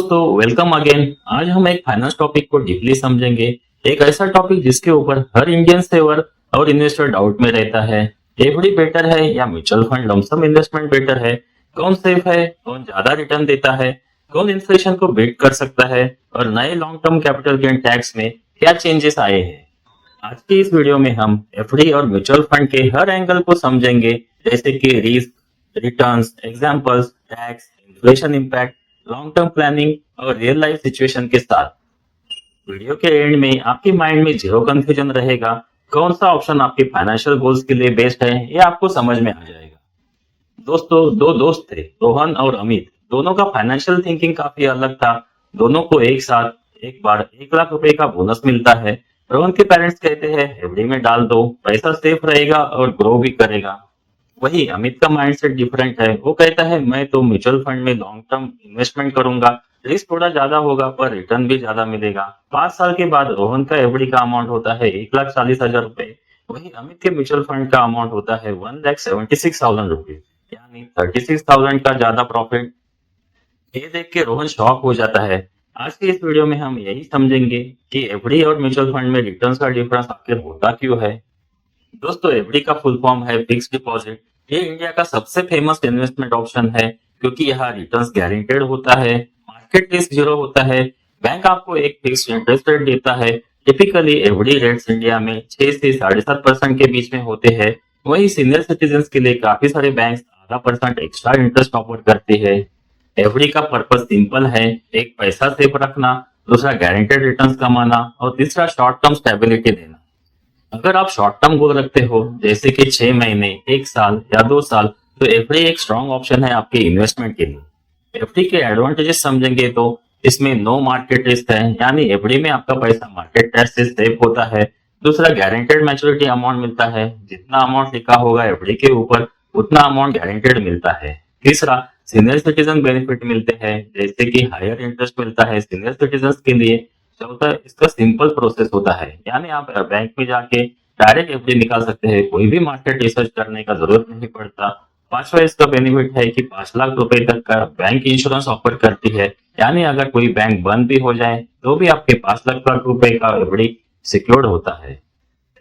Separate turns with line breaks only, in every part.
दोस्तों welcome again. आज हम एक फाइनेंस टॉपिक को डीपली समझेंगे। एक ऐसा टॉपिक जिसके ऊपर हर इंडियन सेवर और इन्वेस्टर डाउट में रहता है। एफडी बेटर है या mutual fund lump sum investment better है? कौन सेफ है, कौन ज्यादा रिटर्न देता है, कौन इन्फ्लेशन को बीट कर सकता है और नए long term capital gain tax में क्या चेंजेस आए हैं। आज की इस वीडियो में हम एफडी और म्यूचुअल फंड के हर एंगल को समझेंगे, जैसे कि risk, returns, examples, tax, inflation impact, long term planning और रियल लाइफ सिचुएशन के साथ। वीडियो के एंड में आपके माइंड में जीरो कंफ्यूजन रहेगा। कौन सा ऑप्शन आपके फाइनेंशियल गोल्स के लिए बेस्ट है ये आपको समझ में आ जाएगा। दोस्तों, दो दोस्त थे, रोहन और अमित। दोनों का फाइनेंशियल थिंकिंग काफी अलग था। दोनों को एक साथ एक बार 1 लाख रुपए का बोनस मिलता है। रोहन के पेरेंट्स कहते हैं एफडी में डाल दो, पैसा सेफ रहेगा और ग्रो भी करेगा। वही अमित का माइंडसेट डिफरेंट है। वो कहता है मैं तो म्यूचुअल फंड में लॉन्ग टर्म इन्वेस्टमेंट करूंगा, रिस्क थोड़ा ज्यादा होगा पर रिटर्न भी ज्यादा मिलेगा। 5 साल के बाद रोहन का एफडी का अमाउंट होता है 1,40,000 रुपए। वही अमित के म्यूचुअल फंड का अमाउंट होता है 1,76,000 रुपीज, यानी 36,000 का ज्यादा प्रॉफिट। ये देख के रोहन शॉक हो जाता है। आज की इस वीडियो में हम यही समझेंगे कि एफडी और म्यूचुअल फंड में रिटर्न्स का डिफरेंस आखिर होता क्यों है। दोस्तों, एफडी का फुल फॉर्म है फिक्स डिपॉजिट। ये इंडिया का सबसे फेमस इन्वेस्टमेंट ऑप्शन है क्योंकि यहाँ रिटर्न्स गारंटेड होता है, मार्केट रिस्क जीरो होता है, बैंक आपको एक फिक्स इंटरेस्ट रेट देता है। टिपिकली एफडी रेट्स इंडिया में 6 से 7.5% के बीच में होते हैं। वही सीनियर सिटीजन के लिए काफी सारे बैंक आधा परसेंट एक्स्ट्रा इंटरेस्ट ऑफर करते हैं। एफडी का पर्पस सिंपल है, एक पैसा सेफ रखना, दूसरा गारंटेड रिटर्न्स कमाना और तीसरा शॉर्ट टर्म स्टेबिलिटी देना। अगर आप शॉर्ट टर्म गोल रखते हो, जैसे कि 6 महीने, 1 साल या 2 साल, तो एफडी एक स्ट्रॉन्ग ऑप्शन है आपके इन्वेस्टमेंट के लिए। एफडी के एडवांटेजेस समझेंगे तो इसमें नो मार्केट रिस्क है, यानी एफडी में आपका पैसा मार्केट टैक्स से सेफ होता है। दूसरा, गारंटेड मैच्योरिटी अमाउंट मिलता है, जितना अमाउंट लिखा होगा एफडी के ऊपर उतना अमाउंट गारंटेड मिलता है। तीसरा, सीनियर सिटीजन बेनिफिट मिलते हैं, जैसे कि हायर इंटरेस्ट मिलता है सीनियर सिटीजन के लिए। चौथा, इसका सिंपल प्रोसेस होता है, यानी आप बैंक में जाके डायरेक्ट एफडी निकाल सकते हैं, कोई भी मार्केट रिसर्च करने का जरूरत नहीं पड़ता। पांचवा, इसका बेनिफिट है कि 5 लाख रुपए तक का बैंक इंश्योरेंस ऑफर करती है, यानी अगर कोई बैंक बंद भी हो जाए तो भी आपके 5 लाख रुपए का एफडी सिक्योर्ड होता है।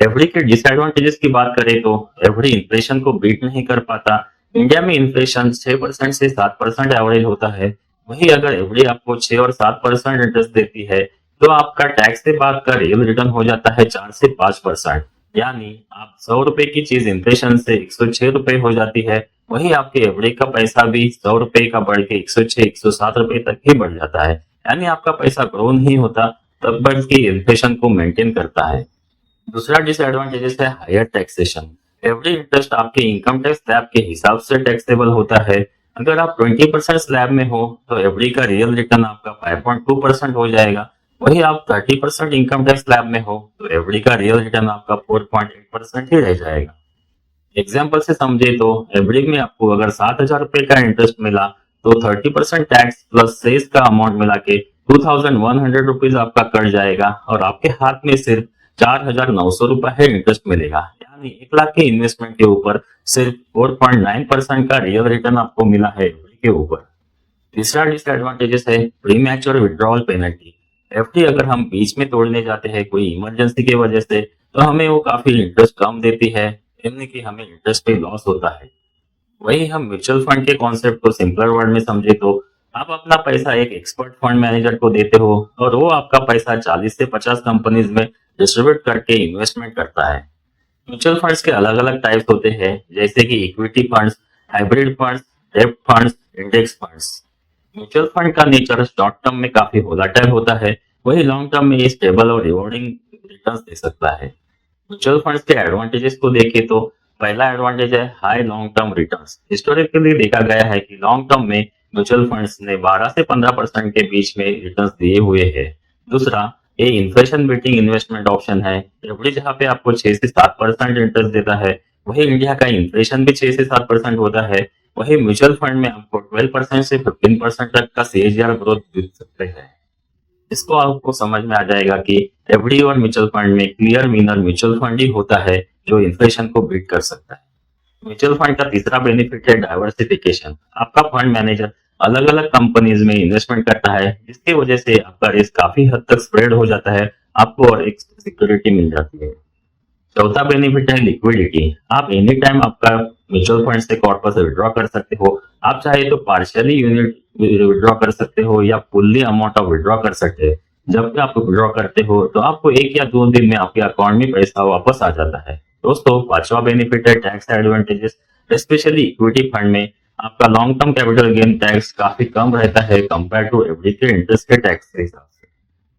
एफडी के डिसएडवांटेजेस की बात करें तो एफडी इन्फ्लेशन को बीट नहीं कर पाता। इंडिया में इन्फ्लेशन 6% से 7% एवरेज होता है। वही अगर एफडी आपको 6 और 7% इंटरेस्ट देती है तो आपका टैक्स से बाद का रियल रिटर्न हो जाता है 4 से 5%, यानी आप 100 रुपए की चीज इन्फ्लेशन से 106 रुपए हो जाती है। वही आपके एफडी का पैसा भी 100 रुपए का बढ़ के 106, 107 रुपए तक ही बढ़ जाता है, यानी आपका पैसा ग्रो नहीं होता, तब बल्कि इन्फ्लेशन को मेंटेन करता है। दूसरा डिसएडवांटेजेस है हायर टैक्सेशन। एवरी इंटरेस्ट आपके इनकम टैक्स स्लैब के हिसाब से टैक्सेबल होता है। अगर आप 20% स्लैब में हो तो एफडी का रियल रिटर्न आपका 5.2% हो जाएगा। वही आप 30% इनकम टैक्स स्लैब में हो तो एफडी का रियल रिटर्न आपका 4.8% ही रह जाएगा। एग्जाम्पल से समझे तो एफडी में आपको अगर 7,000 रुपए का इंटरेस्ट मिला तो 30% टैक्स प्लस सेस का अमाउंट मिला के 2,100 रुपीज आपका कट जाएगा और आपके हाथ में सिर्फ 4,900 रुपए है इंटरेस्ट मिलेगा, यानी 1 लाख के इन्वेस्टमेंट के ऊपर सिर्फ 4.9% का रियल रिटर्न आपको मिला है एफडी के ऊपर। तीसरा डिसएडवांटेजेस है pre mature withdrawal penalty. FD अगर हम बीच में तोड़ने जाते हैं कोई इमरजेंसी की वजह से तो हमें वो काफी इंटरेस्ट कम देती है, यानी कि हमें इंटरेस्ट पे लॉस होता है। वही हम म्यूचुअल फंड के कॉन्सेप्ट को सिंपलर वर्ड में समझे तो आप अपना पैसा एक एक्सपर्ट फंड मैनेजर को देते हो और वो आपका पैसा 40 से 50 कंपनीज में डिस्ट्रीब्यूट करके इन्वेस्टमेंट करता है। म्यूचुअल फंड्स के अलग अलग टाइप्स होते हैं, जैसे कि इक्विटी फंड्स, हाइब्रिड फंड्स, डेब्ट funds, index funds. Mutual fund का नेचर शॉर्ट टर्म में काफी वोलेटाइल होता है, वही लॉन्ग टर्म में ये स्टेबल और रिवॉर्डिंग रिटर्न्स दे सकता है। म्यूचुअल फंड्स के एडवांटेजेस को देखें तो पहला एडवांटेज है high long term returns. Historically देखा गया है कि लॉन्ग टर्म में म्यूचुअल फंड्स ने 12 से 15% के बीच में रिटर्न्स दिए हुए हैं। दूसरा, ये इन्फ्लेशन बीटिंग इन्वेस्टमेंट ऑप्शन है। एफडी जहाँ पे आपको 6 से 7% इंटरेस्ट देता है, वही इंडिया का इन्फ्लेशन भी 6 से 7% होता है। वही म्यूचुअल फंड में आपको 12% से 15% तक का सीएजीआर ग्रोथ दिख सकते हैं। इसको आपको समझ में आ जाएगा कि एफडी और म्यूचुअल फंड में क्लियर विनर म्यूचुअल फंड ही होता है जो इन्फ्लेशन को बीट कर सकता है। म्यूचुअल फंड का तीसरा बेनिफिट है डाइवर्सिफिकेशन। आपका फंड मैनेजर अलग अलग कंपनीज में इन्वेस्टमेंट करता है, जिसकी वजह से आपका रिस्क काफी हद तक स्प्रेड हो जाता है, आपको और एक सिक्योरिटी मिल जाती है। चौथा बेनिफिट है लिक्विडिटी। आप एनी टाइम आपका म्यूचुअल फंड से कॉर्पस विड्रॉ कर सकते हो। आप चाहे तो पार्शियली यूनिट विड्रॉ कर सकते हो या फुल्ली अमाउंट ऑफ विड्रॉ कर सकते हैं। जब भी आप विड्रॉ करते हो तो आपको 1 या 2 दिन में आपके अकाउंट में पैसा वापस आ जाता है। दोस्तों, पांचवा बेनिफिट है tax advantages. Specially equity fund में आपका long term capital gain tax काफी कम रहता है कंपेयर टू एफडी के इंटरेस्ट के टैक्स के हिसाब से।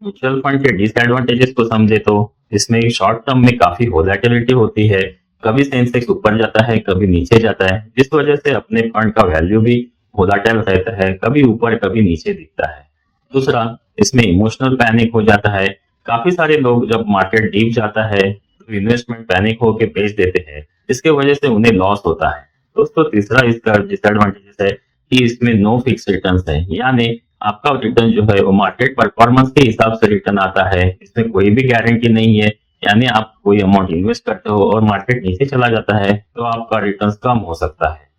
म्यूचुअल फंड के डिसएडवांटेजेस को समझे तो इसमें शॉर्ट टर्म में काफी वोलेटिलिटी होती है। कभी सेंसेक्स ऊपर जाता है, कभी नीचे जाता है, जिस वजह से अपने फंड का वैल्यू भी वोलेटाइल रहता है, कभी ऊपर कभी नीचे दिखता है। दूसरा, इसमें इमोशनल पैनिक हो जाता है। काफी सारे लोग जब मार्केट डीप जाता है तो इन्वेस्टमेंट पैनिक होके बेच देते हैं, इसके वजह से उन्हें लॉस होता है। दोस्तों, तीसरा इसका डिसएडवांटेजेस है कि इसमें नो फिक्स रिटर्न है, यानी आपका रिटर्न जो है वो मार्केट परफॉर्मेंस के हिसाब से रिटर्न आता है। इसमें कोई भी गारंटी नहीं है, यानी आप कोई अमाउंट इन्वेस्ट करते हो और मार्केट नीचे चला जाता है तो आपका रिटर्न कम हो सकता है।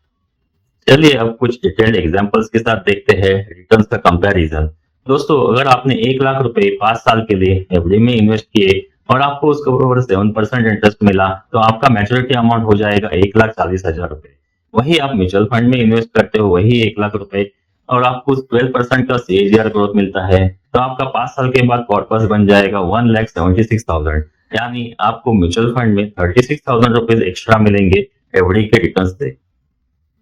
चलिए अब कुछ डिटेल्ड एग्जांपल्स के साथ देखते हैं रिटर्न्स का कंपैरिजन। दोस्तों, अगर आपने 1 लाख रुपए 5 साल के लिए एफडी में इन्वेस्ट किए और आपको उसके ऊपर 7% इंटरेस्ट मिला, तो आपका मैच्योरिटी अमाउंट हो जाएगा 1,40,000 रुपए। वही आप म्यूचुअल फंड में इन्वेस्ट करते हो वही 1 लाख रुपए और आपको 12% का सीएजीआर ग्रोथ मिलता है, तो आपका 5 साल के बाद कॉर्पस बन जाएगा 1,76,000। यानी आपको म्यूचुअल फंड में 36,000 रुपीज एक्स्ट्रा मिलेंगे एफडी के रिटर्न से।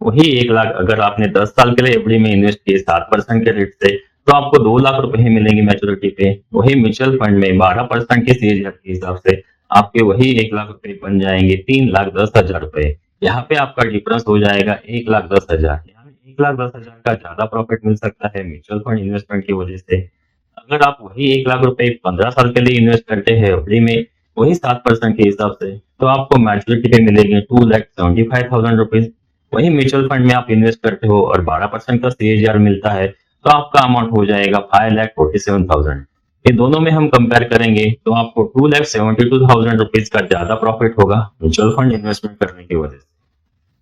वही 1 लाख अगर आपने 10 साल के लिए एफडी में इन्वेस्ट किए 7% के रेट से, तो आपको 2 लाख रुपए ही मिलेंगे मैच्योरिटी पे। वही म्यूचुअल फंड में 12% के सीएजीआर के हिसाब से आपके वही 1 लाख रुपए बन जाएंगे 3,10,000 रुपए। यहाँ पे आपका डिफरेंस हो जाएगा 1,10,000, यानी 1,10,000 का ज्यादा प्रॉफिट मिल सकता है म्यूचुअल फंड इन्वेस्टमेंट की वजह से। अगर आप वही 1 लाख रुपए 15 साल के लिए इन्वेस्ट करते हैं एफडी में वही 7% के हिसाब से, तो आपको मैच्योरिटी पे मिलेंगे 2,75,000 रुपीज। वही म्यूचुअल फंड में आप इन्वेस्ट करते हो और 12% का सीएजीआर मिलता है, तो आपका अमाउंट हो जाएगा 5,47,000। ये दोनों में हम कंपेयर करेंगे तो आपको 2,72,000 रुपीज का ज्यादा प्रॉफिट होगा म्यूचुअल फंड इन्वेस्टमेंट करने की वजह से।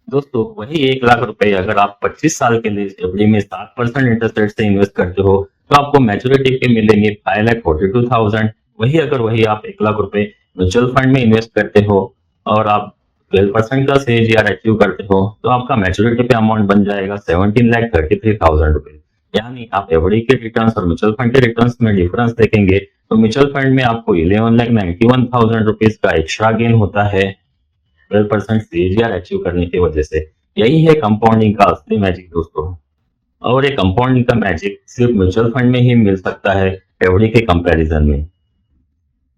दोस्तों, वही 1 लाख रुपए अगर आप 25 साल के लिए एफडी में 7% इंटरेस्ट रेट से इन्वेस्ट करते हो, तो आपको मैच्योरिटी पे मिलेंगे 5,42,000। वही आप 1 लाख रुपए म्यूचुअल फंड में इन्वेस्ट करते हो और आप 12% का सीएजीआर अचीव करते हो, तो आपका मैच्योरिटी पे अमाउंट बन जाएगा 17,33,000 रुपए। यानी आप एफडी के रिटर्न और म्यूचुअल फंड के रिटर्न में डिफरेंस देखेंगे तो म्यूचुअल फंड में आपको 11,91,000 रुपीज का एक्स्ट्रा गेन होता है 12% सीएजीआर अचीव करने की वजह से। यही है कंपाउंडिंग का असली मैजिक दोस्तों। और ये कंपाउंडिंग का मैजिक सिर्फ म्यूचुअल फंड में ही मिल सकता है एफडी के कंपैरिजन में।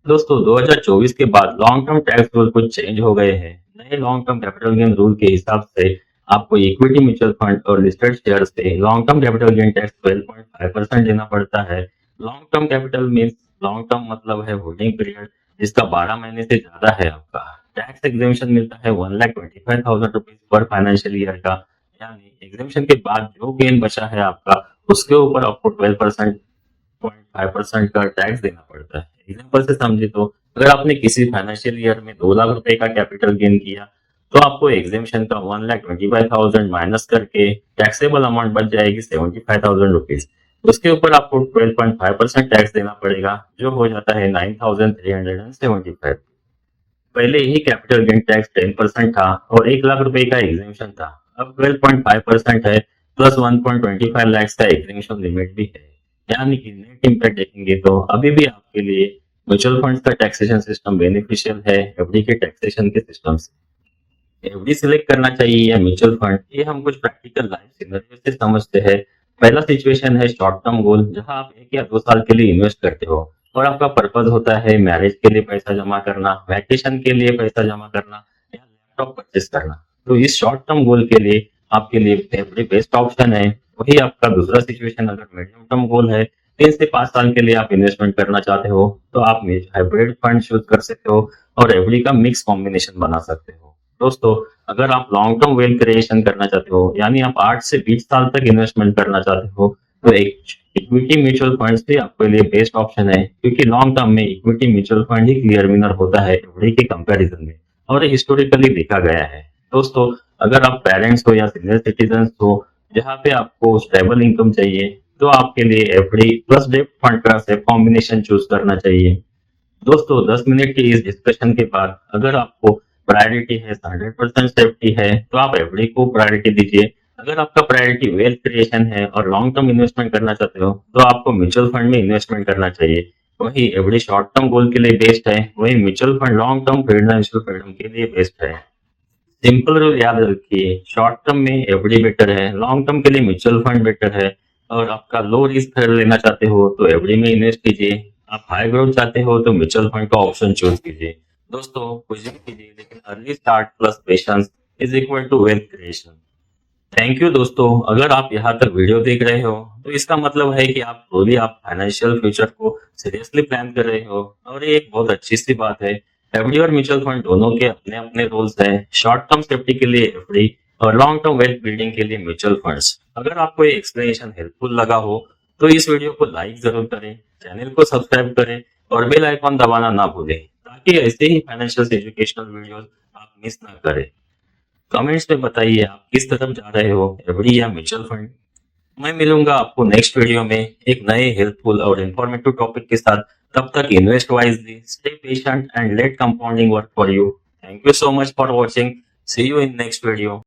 दोस्तों, 2024 के बाद लॉन्ग टर्म टैक्स रूल कुछ चेंज हो गए हैं। नए long term capital gain rule के हिसाब से आपको इक्विटी म्यूचुअल फंड और लिस्टेड शेयर्स पे long term capital gain tax 12.5% देना पड़ता है। Long term capital means long term मतलब है होल्डिंग पीरियड जिसका 12 महीने से ज्यादा है। आपका टैक्स एग्जेम्पशन मिलता है 1,25,000 रुपीज पर फाइनेंशियल ईयर का, यानी एग्जेम्पशन के बाद जो गेन बचा है आपका उसके ऊपर आपको 12.5% का टैक्स देना पड़ता है। एग्जाम्पल से समझे तो अगर आपने किसी फाइनेंशियल ईयर में 2 लाख रुपए का कैपिटल गेन किया तो आपको एग्जेम्पशन का 1,25,000 माइनस करके टैक्सेबल अमाउंट बच जाएगी 75,000 रुपीज। उसके ऊपर आपको 12.5% टैक्स देना पड़ेगा जो हो जाता है 9,375। पहले ही कैपिटल गेन टैक्स 10% था और 1 लाख रुपए का एग्जेम्पशन था, अब 12.5% है प्लस 1.25 लाख का एग्जेम्पशन लिमिट भी है। यानी कि नेट इम्पैक्ट देखेंगे तो अभी भी आपके लिए म्यूचुअल फंड का टैक्सेशन सिस्टम बेनिफिशियल है एफडी के टैक्सेशन के सिस्टम से। एफडी सिलेक्ट करना चाहिए या म्यूचुअल फंड, ये हम कुछ प्रैक्टिकल लाइफ सिनेरियो से समझते हैं। पहला सिचुएशन है शॉर्ट टर्म गोल, जहां आप 1 या 2 साल के लिए इन्वेस्ट करते हो और आपका पर्पज होता है मैरिज के लिए पैसा जमा करना, वैकेशन के लिए पैसा जमा करना या लैपटॉप परचेस करना। तो इस शॉर्ट टर्म गोल के लिए आपके लिए एफडी बेस्ट ऑप्शन है। वही आपका दूसरा सिचुएशन अगर मीडियम टर्म गोल है, 3 से 5 साल के लिए आप इन्वेस्टमेंट करना चाहते हो, तो आप हाइब्रिड फंड चूज कर सकते हो और एफडी का मिक्स कॉम्बिनेशन बना सकते हो। दोस्तों, अगर आप लॉन्ग टर्म वेल्थ क्रिएशन करना चाहते हो, यानी आप 8 से 20 साल तक इन्वेस्टमेंट करना चाहते हो, तो एक इक्विटी म्यूचुअल फंड भी आपके लिए बेस्ट ऑप्शन है, क्योंकि लॉन्ग टर्म में इक्विटी म्यूचुअल फंड ही क्लियर विनर होता है एफडी के कंपैरिजन में और हिस्टोरिकली देखा गया है। दोस्तों, अगर आप पेरेंट्स हो या सीनियर सिटीजन हो जहाँ पे आपको स्टेबल इनकम चाहिए, तो आपके लिए एफडी प्लस डेब्ट फंड का सेफ कॉम्बिनेशन चूज करना चाहिए। दोस्तों 10 मिनट की इस डिस्कशन के बाद अगर आपको प्रायोरिटी है 100% सेफ्टी है, तो आप एफडी को प्रायोरिटी दीजिए। अगर आपका प्रायोरिटी वेल्थ क्रिएशन है और लॉन्ग टर्म इन्वेस्टमेंट करना चाहते हो, तो आपको म्यूचुअल फंड में इन्वेस्टमेंट करना चाहिए। वही एफडी शॉर्ट टर्म गोल के लिए बेस्ट है, वही mutual fund long term financial freedom के लिए बेस्ट है। सिंपल रूल याद रखिए, शॉर्ट टर्म में एफडी बेटर है, लॉन्ग टर्म के लिए म्यूचुअल फंड बेटर है। और आपका लो रिस्क लेना चाहते हो तो एफडी में इन्वेस्ट कीजिए। आप हाई ग्रोथ चाहते हो तो म्यूचुअल फंड का ऑप्शन चूज कीजिए। दोस्तों कुछ भी कीजिए, लेकिन early start plus patience is equal to wealth creation. Thank you दोस्तों, अगर आप यहाँ तक वीडियो देख रहे हो तो इसका मतलब है कि आप ट्रूली आप फाइनेंशियल फ्यूचर को सीरियसली प्लान कर रहे हो, और ये एक बहुत अच्छी सी बात है। एफडी और म्यूचुअल फंड दोनों के अपने अपने रूल्स हैं। शॉर्ट टर्म सेफ्टी के लिए एफडी और लॉन्ग टर्म वेल्थ बिल्डिंग के लिए म्यूचुअल फंड्स। अगर आपको ये एक्सप्लेनेशन हेल्पफुल लगा हो तो इस वीडियो को लाइक जरूर करें, चैनल को सब्सक्राइब करें और बेल आइकॉन दबाना ना भूलें, ताकि ऐसे ही फाइनेंशियल एजुकेशनल वीडियोस आप मिस ना करें। कमेंट्स में बताइए आप किस तरफ जा रहे हो, एफडी या म्यूचुअल फंड। मैं मिलूंगा आपको नेक्स्ट वीडियो में एक नए हेल्पफुल और इन्फॉर्मेटिव टॉपिक के साथ। तब तक invest wisely, stay patient and let compounding work for you. Thank you so much for watching. See you in next video.